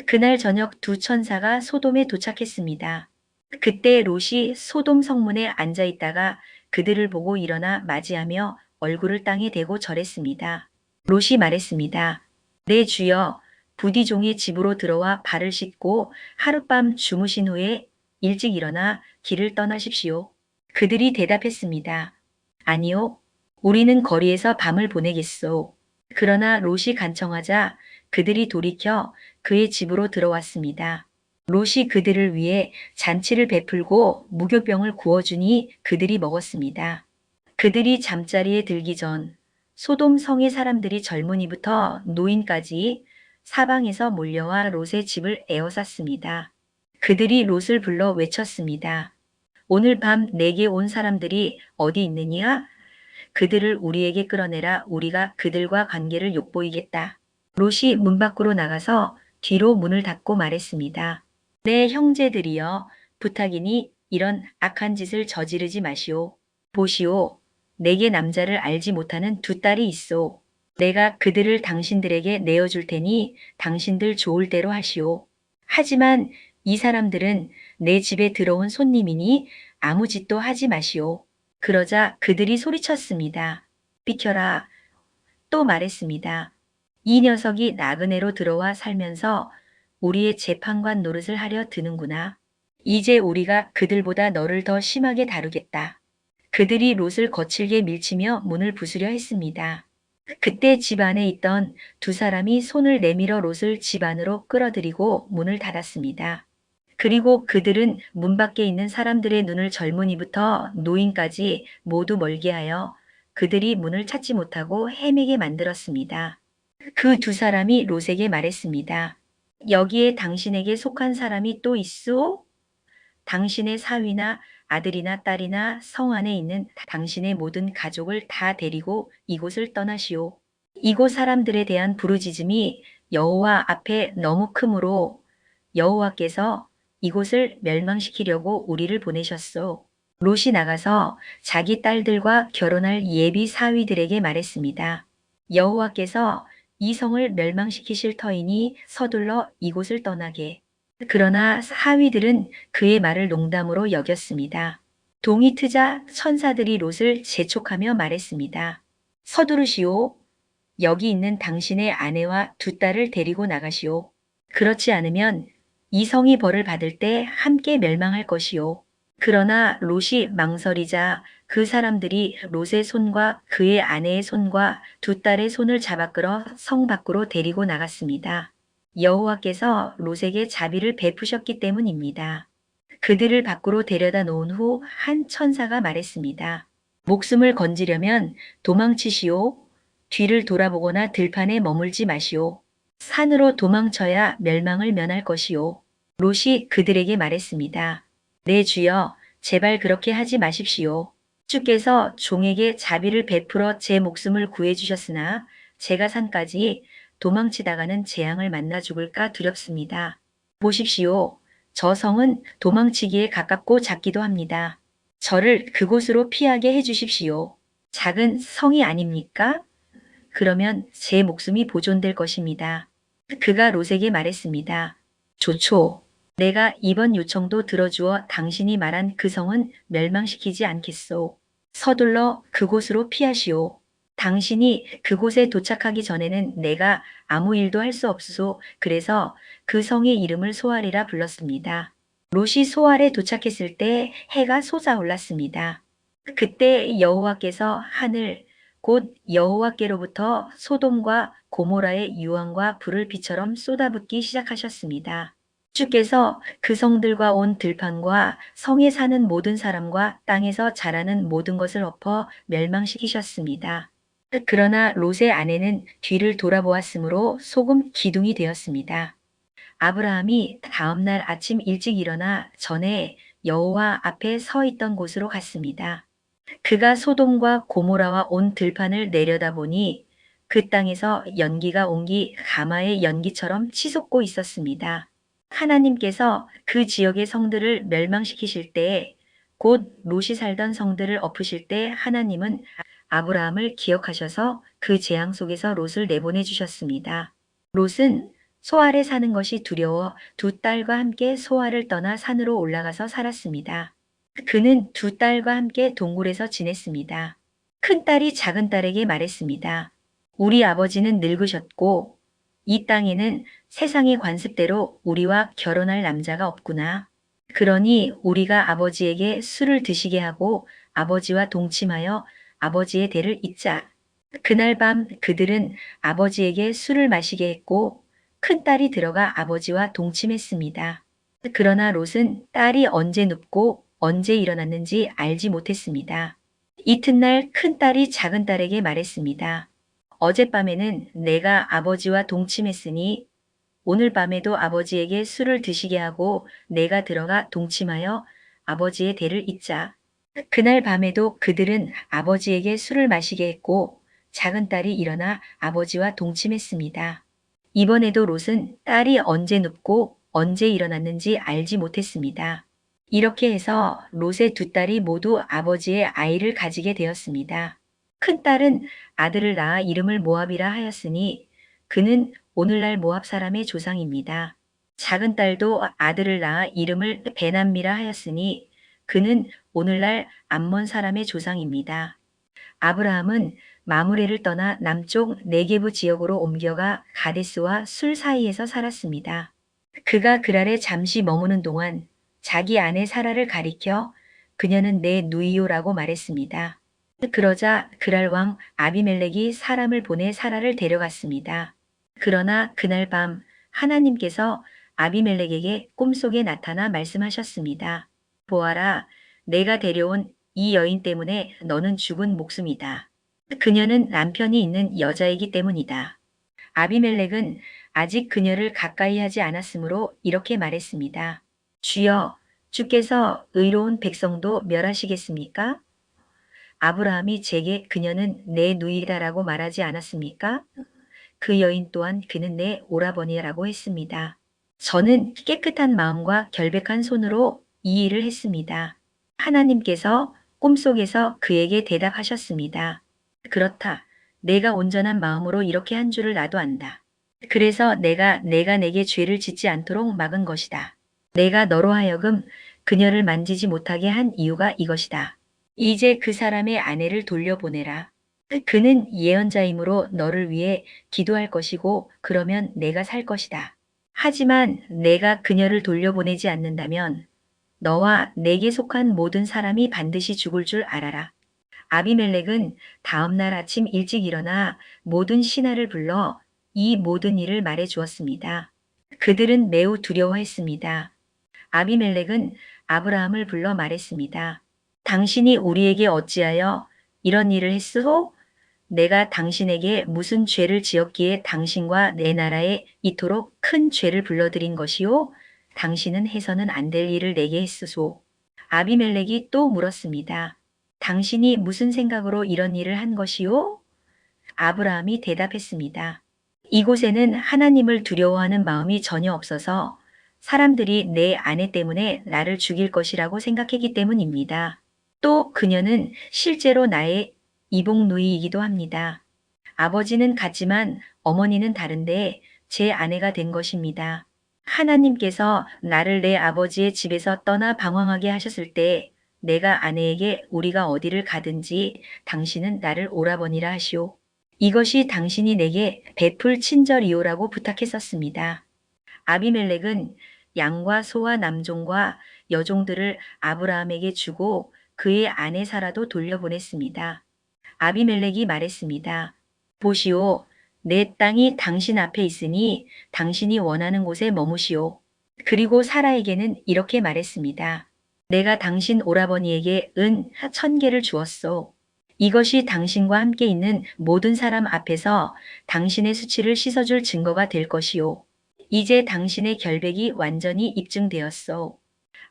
그날 저녁 두 천사가 소돔에 도착했습니다. 그때 롯이 소돔 성문에 앉아 있다가 그들을 보고 일어나 맞이하며 얼굴을 땅에 대고 절했습니다. 롯이 말했습니다. 내 주여, 부디 종의 집으로 들어와 발을 씻고 하룻밤 주무신 후에 일찍 일어나 길을 떠나십시오. 그들이 대답했습니다. 아니요, 우리는 거리에서 밤을 보내겠소. 그러나 롯이 간청하자 그들이 돌이켜 그의 집으로 들어왔습니다. 롯이 그들을 위해 잔치를 베풀고 무교병을 구워주니 그들이 먹었습니다. 그들이 잠자리에 들기 전 소돔 성의 사람들이 젊은이부터 노인까지 사방에서 몰려와 롯의 집을 에워쌌습니다. 그들이 롯을 불러 외쳤습니다. 오늘 밤 내게 온 사람들이 어디 있느냐? 그들을 우리에게 끌어내라. 우리가 그들과 관계를 엿보이겠다. 롯이 문 밖으로 나가서 뒤로 문을 닫고 말했습니다. 내 형제들이여, 부탁이니 이런 악한 짓을 저지르지 마시오. 보시오, 내게 남자를 알지 못하는 두 딸이 있소. 내가 그들을 당신들에게 내어줄 테니 당신들 좋을 대로 하시오. 하지만 이 사람들은 내 집에 들어온 손님이니 아무 짓도 하지 마시오. 그러자 그들이 소리쳤습니다. 비켜라. 또 말했습니다. 이 녀석이 나그네로 들어와 살면서 우리의 재판관 노릇을 하려 드는구나. 이제 우리가 그들보다 너를 더 심하게 다루겠다. 그들이 롯을 거칠게 밀치며 문을 부수려 했습니다. 그때 집 안에 있던 두 사람이 손을 내밀어 롯을 집 안으로 끌어들이고 문을 닫았습니다. 그리고 그들은 문 밖에 있는 사람들의 눈을 젊은이부터 노인까지 모두 멀게 하여 그들이 문을 찾지 못하고 헤매게 만들었습니다. 그 두 사람이 롯에게 말했습니다. 여기에 당신에게 속한 사람이 또 있소? 당신의 사위나 아들이나 딸이나 성 안에 있는 당신의 모든 가족을 다 데리고 이곳을 떠나시오. 이곳 사람들에 대한 부르짖음이 여호와 앞에 너무 크므로 여호와께서 이곳을 멸망시키려고 우리를 보내셨소. 롯이 나가서 자기 딸들과 결혼할 예비 사위들에게 말했습니다. 여호와께서 이 성을 멸망시키실 터이니 서둘러 이곳을 떠나게. 그러나 사위들은 그의 말을 농담으로 여겼습니다. 동이 트자 천사들이 롯을 재촉하며 말했습니다. 서두르시오. 여기 있는 당신의 아내와 두 딸을 데리고 나가시오. 그렇지 않으면 이 성이 벌을 받을 때 함께 멸망할 것이오. 그러나 롯이 망설이자 그 사람들이 롯의 손과 그의 아내의 손과 두 딸의 손을 잡아 끌어 성 밖으로 데리고 나갔습니다. 여호와께서 롯에게 자비를 베푸셨기 때문입니다. 그들을 밖으로 데려다 놓은 후 한 천사가 말했습니다. 목숨을 건지려면 도망치시오. 뒤를 돌아보거나 들판에 머물지 마시오. 산으로 도망쳐야 멸망을 면할 것이오. 롯이 그들에게 말했습니다. 내 주여, 제발 그렇게 하지 마십시오. 주께서 종에게 자비를 베풀어 제 목숨을 구해주셨으나 제가 산까지 도망치다가는 재앙을 만나 죽을까 두렵습니다. 보십시오. 저 성은 도망치기에 가깝고 작기도 합니다. 저를 그곳으로 피하게 해주십시오. 작은 성이 아닙니까? 그러면 제 목숨이 보존될 것입니다. 그가 롯에게 말했습니다. 좋소. 내가 이번 요청도 들어주어 당신이 말한 그 성은 멸망시키지 않겠소. 서둘러 그곳으로 피하시오. 당신이 그곳에 도착하기 전에는 내가 아무 일도 할 수 없소. 그래서 그 성의 이름을 소알이라 불렀습니다. 롯이 소알에 도착했을 때 해가 솟아올랐습니다. 그때 여호와께서 하늘 곧 여호와께로부터 소돔과 고모라의 유황과 불을 비처럼 쏟아붓기 시작하셨습니다. 주께서 그 성들과 온 들판과 성에 사는 모든 사람과 땅에서 자라는 모든 것을 엎어 멸망시키셨습니다. 그러나 롯의 아내는 뒤를 돌아보았으므로 소금 기둥이 되었습니다. 아브라함이 다음날 아침 일찍 일어나 전에 여호와 앞에 서 있던 곳으로 갔습니다. 그가 소돔과 고모라와 온 들판을 내려다보니 그 땅에서 연기가 옹기 가마의 연기처럼 치솟고 있었습니다. 하나님께서 그 지역의 성들을 멸망시키실 때에 곧 롯이 살던 성들을 엎으실 때 하나님은 아브라함을 기억하셔서 그 재앙 속에서 롯을 내보내 주셨습니다. 롯은 소알에 사는 것이 두려워 두 딸과 함께 소알을 떠나 산으로 올라가서 살았습니다. 그는 두 딸과 함께 동굴에서 지냈습니다. 큰 딸이 작은 딸에게 말했습니다. 우리 아버지는 늙으셨고 이 땅에는 세상의 관습대로 우리와 결혼할 남자가 없구나. 그러니 우리가 아버지에게 술을 드시게 하고 아버지와 동침하여 아버지의 대를 잇자. 그날 밤 그들은 아버지에게 술을 마시게 했고 큰딸이 들어가 아버지와 동침했습니다. 그러나 롯은 딸이 언제 눕고 언제 일어났는지 알지 못했습니다. 이튿날 큰딸이 작은딸에게 말했습니다. 어젯밤에는 내가 아버지와 동침했으니 오늘 밤에도 아버지에게 술을 드시게 하고 내가 들어가 동침하여 아버지의 대를 잇자. 그날 밤에도 그들은 아버지에게 술을 마시게 했고 작은 딸이 일어나 아버지와 동침했습니다. 이번에도 롯은 딸이 언제 눕고 언제 일어났는지 알지 못했습니다. 이렇게 해서 롯의 두 딸이 모두 아버지의 아이를 가지게 되었습니다. 큰 딸은 아들을 낳아 이름을 모압이라 하였으니 그는 오늘날 모압 사람의 조상입니다. 작은 딸도 아들을 낳아 이름을 베남미라 하였으니 그는 오늘날 암몬 사람의 조상입니다. 아브라함은 마므레를 떠나 남쪽 네게부 지역으로 옮겨가 가데스와 술 사이에서 살았습니다. 그가 그랄에 잠시 머무는 동안 자기 아내 사라를 가리켜 그녀는 내 누이요라고 말했습니다. 그러자 그랄 왕 아비멜렉이 사람을 보내 사라를 데려갔습니다. 그러나 그날 밤 하나님께서 아비멜렉에게 꿈속에 나타나 말씀하셨습니다. 보아라, 내가 데려온 이 여인 때문에 너는 죽은 목숨이다. 그녀는 남편이 있는 여자이기 때문이다. 아비멜렉은 아직 그녀를 가까이 하지 않았으므로 이렇게 말했습니다. 주여, 주께서 의로운 백성도 멸하시겠습니까? 아브라함이 제게 그녀는 내 누이다라고 말하지 않았습니까? 그 여인 또한 그는 내 오라버니라고 했습니다. 저는 깨끗한 마음과 결백한 손으로 이 일을 했습니다. 하나님께서 꿈속에서 그에게 대답하셨습니다. 그렇다. 내가 온전한 마음으로 이렇게 한 줄을 나도 안다. 그래서 내가 내게 죄를 짓지 않도록 막은 것이다. 내가 너로 하여금 그녀를 만지지 못하게 한 이유가 이것이다. 이제 그 사람의 아내를 돌려보내라. 그는 예언자이므로 너를 위해 기도할 것이고 그러면 내가 살 것이다. 하지만 내가 그녀를 돌려보내지 않는다면 너와 내게 속한 모든 사람이 반드시 죽을 줄 알아라. 아비멜렉은 다음 날 아침 일찍 일어나 모든 신하를 불러 이 모든 일을 말해 주었습니다. 그들은 매우 두려워했습니다. 아비멜렉은 아브라함을 불러 말했습니다. 당신이 우리에게 어찌하여 이런 일을 했으오? 내가 당신에게 무슨 죄를 지었기에 당신과 내 나라에 이토록 큰 죄를 불러들인 것이오? 당신은 해서는 안 될 일을 내게 했으소. 아비멜렉이 또 물었습니다. 당신이 무슨 생각으로 이런 일을 한 것이오? 아브라함이 대답했습니다. 이곳에는 하나님을 두려워하는 마음이 전혀 없어서 사람들이 내 아내 때문에 나를 죽일 것이라고 생각했기 때문입니다. 또 그녀는 실제로 나의 이복 누이이기도 합니다. 아버지는 같지만 어머니는 다른데 제 아내가 된 것입니다. 하나님께서 나를 내 아버지의 집에서 떠나 방황하게 하셨을 때 내가 아내에게 우리가 어디를 가든지 당신은 나를 오라버니라 하시오. 이것이 당신이 내게 베풀 친절이오라고 부탁했었습니다. 아비멜렉은 양과 소와 남종과 여종들을 아브라함에게 주고 그의 아내 사라도 돌려보냈습니다. 아비멜렉이 말했습니다. 보시오, 내 땅이 당신 앞에 있으니 당신이 원하는 곳에 머무시오. 그리고 사라에게는 이렇게 말했습니다. 내가 당신 오라버니에게 은 1000개를 주었소. 이것이 당신과 함께 있는 모든 사람 앞에서 당신의 수치를 씻어줄 증거가 될 것이오. 이제 당신의 결백이 완전히 입증되었소.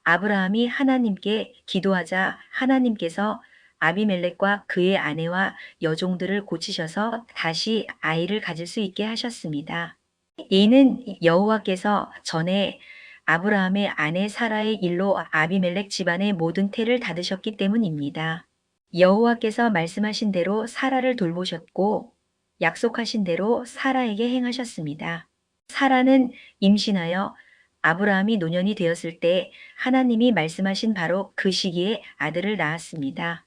아브라함이 하나님께 기도하자 하나님께서 아비멜렉과 그의 아내와 여종들을 고치셔서 다시 아이를 가질 수 있게 하셨습니다. 이는 여호와께서 전에 아브라함의 아내 사라의 일로 아비멜렉 집안의 모든 태를 닫으셨기 때문입니다. 여호와께서 말씀하신 대로 사라를 돌보셨고 약속하신 대로 사라에게 행하셨습니다. 사라는 임신하여 아브라함이 노년이 되었을 때 하나님이 말씀하신 바로 그 시기에 아들을 낳았습니다.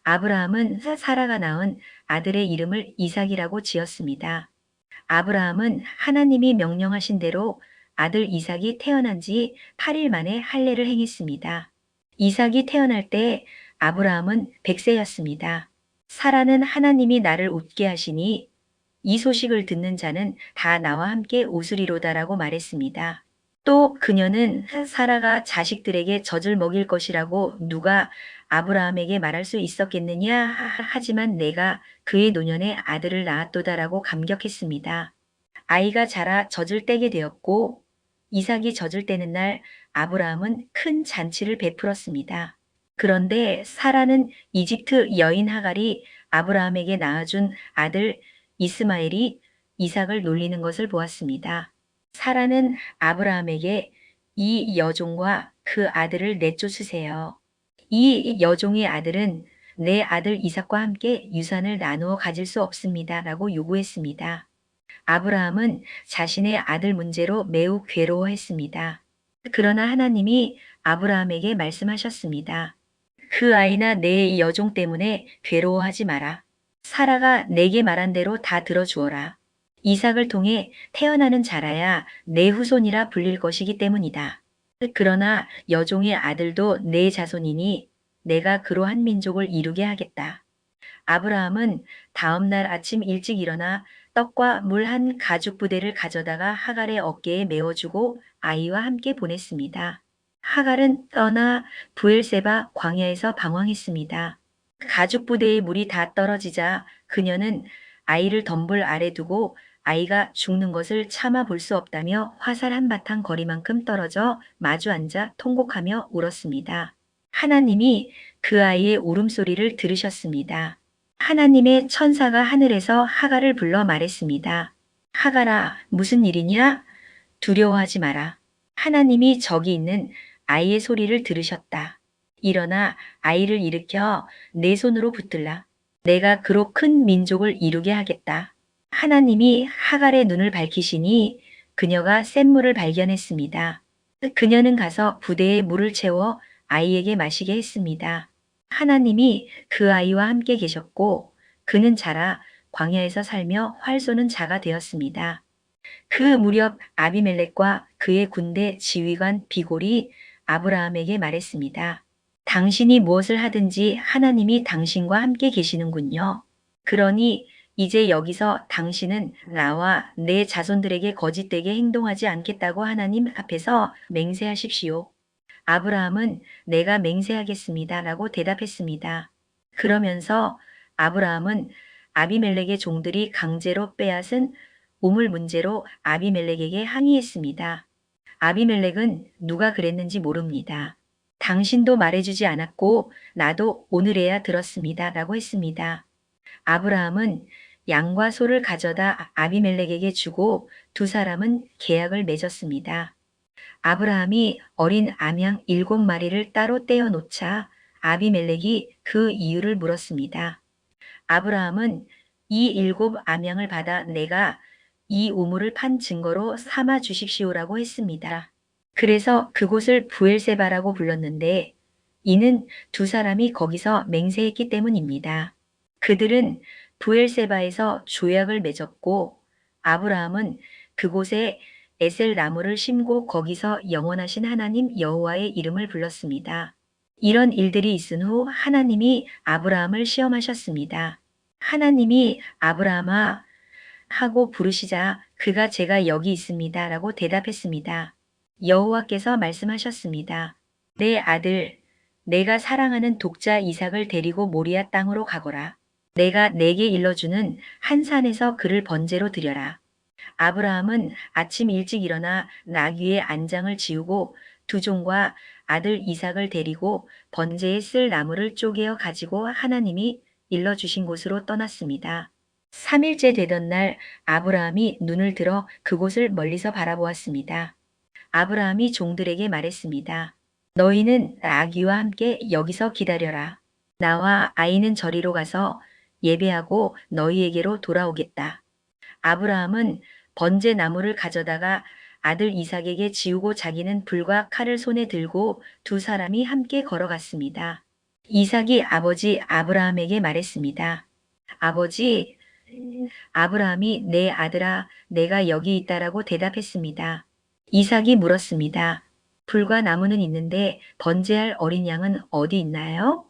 아브라함은 사라가 낳은 아들의 이름을 이삭이라고 지었습니다. 아브라함은 하나님이 명령하신 대로 아들 이삭이 태어난 지 8일 만에 할례를 행했습니다. 이삭이 태어날 때 아브라함은 100세였습니다. 사라는 하나님이 나를 웃게 하시니 이 소식을 듣는 자는 다 나와 함께 웃으리로다라고 말했습니다. 또 그녀는 사라가 자식들에게 젖을 먹일 것이라고 누가 아브라함에게 말할 수 있었겠느냐 하지만 내가 그의 노년에 아들을 낳았도다라고 감격했습니다. 아이가 자라 젖을 떼게 되었고 이삭이 젖을 떼는 날 아브라함은 큰 잔치를 베풀었습니다. 그런데 사라는 이집트 여인 하갈이 아브라함에게 낳아준 아들 이스마엘이 이삭을 놀리는 것을 보았습니다. 사라는 아브라함에게 이 여종과 그 아들을 내쫓으세요. 이 여종의 아들은 내 아들 이삭과 함께 유산을 나누어 가질 수 없습니다. 라고 요구했습니다. 아브라함은 자신의 아들 문제로 매우 괴로워했습니다. 그러나 하나님이 아브라함에게 말씀하셨습니다. 그 아이나 내 여종 때문에 괴로워하지 마라. 사라가 내게 말한 대로 다 들어주어라. 이삭을 통해 태어나는 자라야 내 후손이라 불릴 것이기 때문이다. 그러나 여종의 아들도 내 자손이니 내가 그로 한 민족을 이루게 하겠다. 아브라함은 다음 날 아침 일찍 일어나 떡과 물 한 가죽 부대를 가져다가 하갈의 어깨에 메워주고 아이와 함께 보냈습니다. 하갈은 떠나 부엘세바 광야에서 방황했습니다. 가죽 부대의 물이 다 떨어지자 그녀는 아이를 덤불 아래 두고 아이가 죽는 것을 참아 볼 수 없다며 화살 한바탕 거리만큼 떨어져 마주 앉아 통곡하며 울었습니다. 하나님이 그 아이의 울음소리를 들으셨습니다. 하나님의 천사가 하늘에서 하갈을 불러 말했습니다. 하갈아, 무슨 일이냐? 두려워하지 마라. 하나님이 저기 있는 아이의 소리를 들으셨다. 일어나 아이를 일으켜 내 손으로 붙들라. 내가 그로 큰 민족을 이루게 하겠다. 하나님이 하갈의 눈을 밝히시니 그녀가 샘물을 발견했습니다. 그녀는 가서 부대에 물을 채워 아이에게 마시게 했습니다. 하나님이 그 아이와 함께 계셨고 그는 자라 광야에서 살며 활 쏘는 자가 되었습니다. 그 무렵 아비멜렉과 그의 군대 지휘관 비골이 아브라함에게 말했습니다. 당신이 무엇을 하든지 하나님이 당신과 함께 계시는군요. 그러니 이제 여기서 당신은 나와 내 자손들에게 거짓되게 행동하지 않겠다고 하나님 앞에서 맹세하십시오. 아브라함은 내가 맹세하겠습니다. 라고 대답했습니다. 그러면서 아브라함은 아비멜렉의 종들이 강제로 빼앗은 우물 문제로 아비멜렉에게 항의했습니다. 아비멜렉은 누가 그랬는지 모릅니다. 당신도 말해주지 않았고 나도 오늘에야 들었습니다. 라고 했습니다. 아브라함은 양과 소를 가져다 아비멜렉에게 주고 두 사람은 계약을 맺었습니다. 아브라함이 어린 암양 7마리를 따로 떼어 놓자 아비멜렉이 그 이유를 물었습니다. 아브라함은 이 7암양을 받아 내가 이 우물을 판 증거로 삼아 주십시오라고 했습니다. 그래서 그곳을 부엘세바라고 불렀는데 이는 두 사람이 거기서 맹세했기 때문입니다. 그들은 부엘세바에서 조약을 맺었고 아브라함은 그곳에 에셀 나무를 심고 거기서 영원하신 하나님 여호와의 이름을 불렀습니다. 이런 일들이 있은 후 하나님이 아브라함을 시험하셨습니다. 하나님이 아브라함아 하고 부르시자 그가 제가 여기 있습니다 라고 대답했습니다. 여호와께서 말씀하셨습니다. 내 아들, 내가 사랑하는 독자 이삭을 데리고 모리아 땅으로 가거라. 내가 내게 일러주는 한 산에서 그를 번제로 드려라. 아브라함은 아침 일찍 일어나 나귀의 안장을 지우고 두 종과 아들 이삭을 데리고 번제에 쓸 나무를 쪼개어 가지고 하나님이 일러주신 곳으로 떠났습니다. 3일째 되던 날 아브라함이 눈을 들어 그곳을 멀리서 바라보았습니다. 아브라함이 종들에게 말했습니다. 너희는 나귀와 함께 여기서 기다려라. 나와 아이는 저리로 가서 예배하고 너희에게로 돌아오겠다. 아브라함은 번제 나무를 가져다가 아들 이삭에게 지우고 자기는 불과 칼을 손에 들고 두 사람이 함께 걸어갔습니다. 이삭이 아버지 아브라함에게 말했습니다. 아버지, 아브라함이 내 아들아, 내가 여기 있다라고 대답했습니다. 이삭이 물었습니다. 불과 나무는 있는데 번제할 어린 양은 어디 있나요?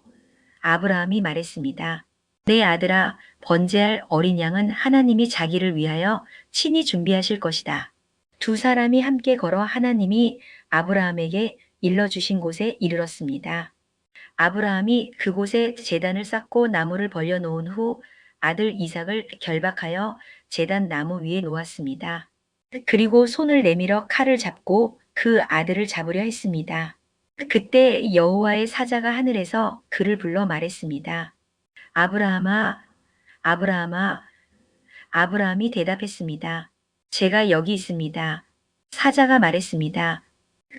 아브라함이 말했습니다. 내 아들아, 번제할 어린 양은 하나님이 자기를 위하여 친히 준비하실 것이다. 두 사람이 함께 걸어 하나님이 아브라함에게 일러주신 곳에 이르렀습니다. 아브라함이 그곳에 제단을 쌓고 나무를 벌려놓은 후 아들 이삭을 결박하여 제단 나무 위에 놓았습니다. 그리고 손을 내밀어 칼을 잡고 그 아들을 잡으려 했습니다. 그때 여호와의 사자가 하늘에서 그를 불러 말했습니다. 아브라함아, 아브라함아, 아브라함이 대답했습니다. 제가 여기 있습니다. 사자가 말했습니다.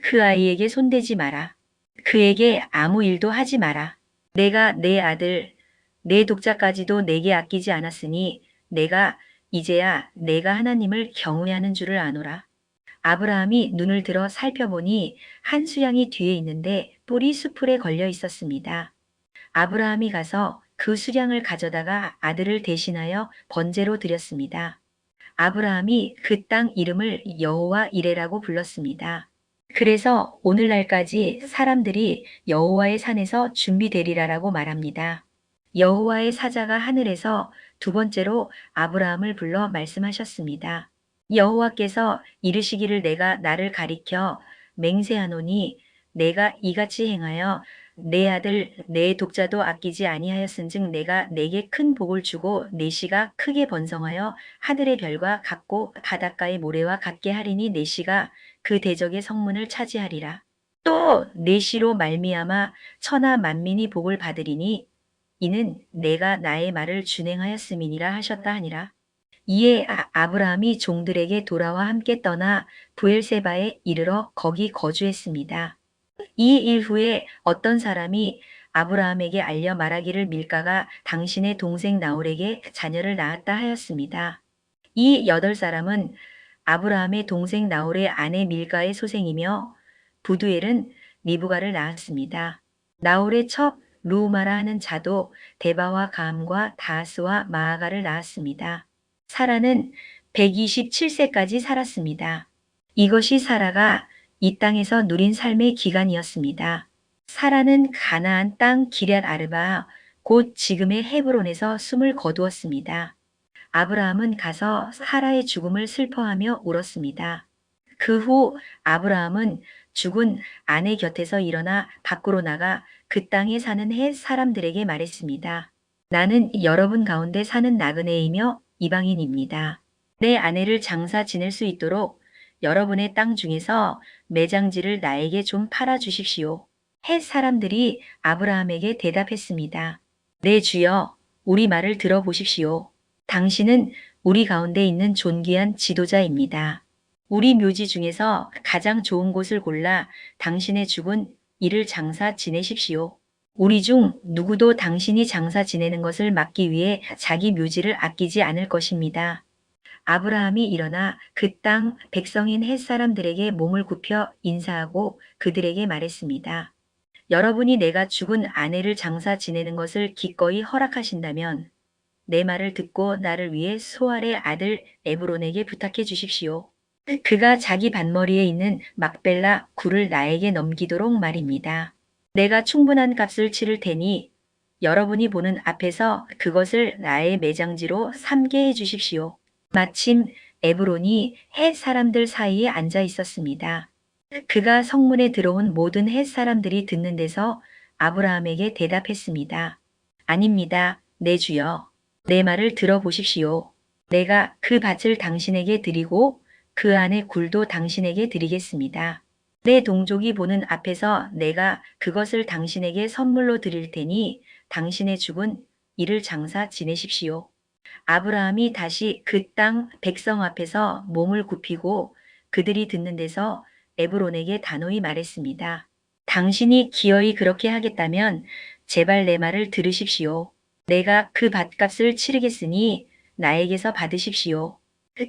그 아이에게 손대지 마라. 그에게 아무 일도 하지 마라. 내가 내 아들, 내 독자까지도 내게 아끼지 않았으니 내가 이제야 내가 하나님을 경외하는 줄을 아노라. 아브라함이 눈을 들어 살펴보니 한 수양이 뒤에 있는데 뿔이 수풀에 걸려 있었습니다. 아브라함이 가서 그 수량을 가져다가 아들을 대신하여 번제로 드렸습니다. 아브라함이 그 땅 이름을 여호와 이레라고 불렀습니다. 그래서 오늘날까지 사람들이 여호와의 산에서 준비되리라라고 말합니다. 여호와의 사자가 하늘에서 두 번째로 아브라함을 불러 말씀하셨습니다. 여호와께서 이르시기를 내가 나를 가리켜 맹세하노니 내가 이같이 행하여 내 아들 내 독자도 아끼지 아니하였은즉 내가 내게 큰 복을 주고 내 씨가 크게 번성하여 하늘의 별과 같고 바닷가의 모래와 같게 하리니 내 씨가 그 대적의 성문을 차지하리라. 또 내 씨로 말미암아 천하 만민이 복을 받으리니 이는 내가 나의 말을 준행하였음이니라 하셨다 하니라. 이에 아브라함이 종들에게 돌아와 함께 떠나 부엘세바에 이르러 거기 거주했습니다. 이 일 후에 어떤 사람이 아브라함에게 알려 말하기를 밀가가 당신의 동생 나홀에게 자녀를 낳았다 하였습니다. 이 8사람은 아브라함의 동생 나홀의 아내 밀가의 소생이며 부두엘은 리브가를 낳았습니다. 나홀의 첩 루우마라 하는 자도 데바와 가함과 다하스와 마아가를 낳았습니다. 사라는 127세까지 살았습니다. 이것이 사라가 이 땅에서 누린 삶의 기간이었습니다. 사라는 가나안 땅 기럇 아르바 곧 지금의 헤브론에서 숨을 거두었습니다. 아브라함은 가서 사라의 죽음을 슬퍼하며 울었습니다. 그 후 아브라함은 죽은 아내 곁에서 일어나 밖으로 나가 그 땅에 사는 헷 사람들에게 말했습니다. 나는 여러분 가운데 사는 나그네이며 이방인입니다. 내 아내를 장사 지낼 수 있도록 여러분의 땅 중에서 매장지를 나에게 좀 팔아 주십시오. 헷 사람들이 아브라함에게 대답했습니다. 네 주여, 우리 말을 들어보십시오. 당신은 우리 가운데 있는 존귀한 지도자입니다. 우리 묘지 중에서 가장 좋은 곳을 골라 당신의 죽은 이를 장사 지내십시오. 우리 중 누구도 당신이 장사 지내는 것을 막기 위해 자기 묘지를 아끼지 않을 것입니다. 아브라함이 일어나 그 땅 백성인 헷 사람들에게 몸을 굽혀 인사하고 그들에게 말했습니다. 여러분이 내가 죽은 아내를 장사 지내는 것을 기꺼이 허락하신다면 내 말을 듣고 나를 위해 소알의 아들 에브론에게 부탁해 주십시오. 그가 자기 반머리에 있는 막벨라 굴을 나에게 넘기도록 말입니다. 내가 충분한 값을 치를 테니 여러분이 보는 앞에서 그것을 나의 매장지로 삼게 해 주십시오. 마침 에브론이 헷 사람들 사이에 앉아 있었습니다. 그가 성문에 들어온 모든 헷 사람들이 듣는 데서 아브라함에게 대답했습니다. 아닙니다, 내 주여. 내 말을 들어보십시오. 내가 그 밭을 당신에게 드리고 그 안의 굴도 당신에게 드리겠습니다. 내 동족이 보는 앞에서 내가 그것을 당신에게 선물로 드릴 테니 당신의 죽은 이를 장사 지내십시오. 아브라함이 다시 그 땅 백성 앞에서 몸을 굽히고 그들이 듣는 데서 에브론에게 단호히 말했습니다. 당신이 기어이 그렇게 하겠다면 제발 내 말을 들으십시오. 내가 그 밭값을 치르겠으니 나에게서 받으십시오.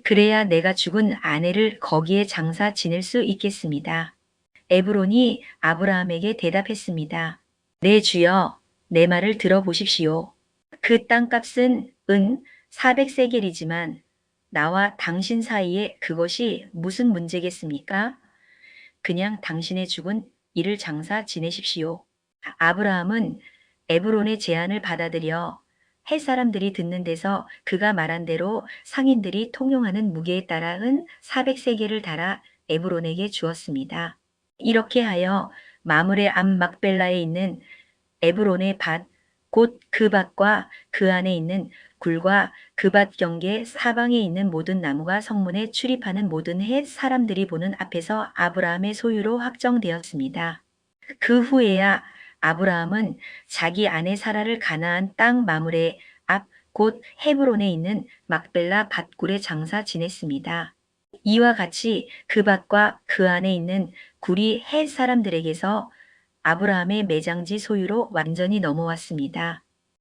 그래야 내가 죽은 아내를 거기에 장사 지낼 수 있겠습니다. 에브론이 아브라함에게 대답했습니다. 네 주여, 내 말을 들어보십시오. 그 땅값은 은 400세겔이지만 나와 당신 사이에 그것이 무슨 문제겠습니까? 그냥 당신의 죽은 이를 장사 지내십시오. 아브라함은 에브론의 제안을 받아들여 헷 사람들이 듣는 데서 그가 말한 대로 상인들이 통용하는 무게에 따라 은 400세겔을 달아 에브론에게 주었습니다. 이렇게 하여 마물의 앞 막벨라에 있는 에브론의 밭, 곧 그 밭과 그 안에 있는 굴과 그 밭 경계 사방에 있는 모든 나무가 성문에 출입하는 모든 헷 사람들이 보는 앞에서 아브라함의 소유로 확정되었습니다. 그 후에야 아브라함은 자기 아내 사라를 가나안 땅 마물의 앞 곧 헤브론에 있는 막벨라 밭굴에 장사 지냈습니다. 이와 같이 그 밭과 그 안에 있는 굴이 헷 사람들에게서 아브라함의 매장지 소유로 완전히 넘어왔습니다.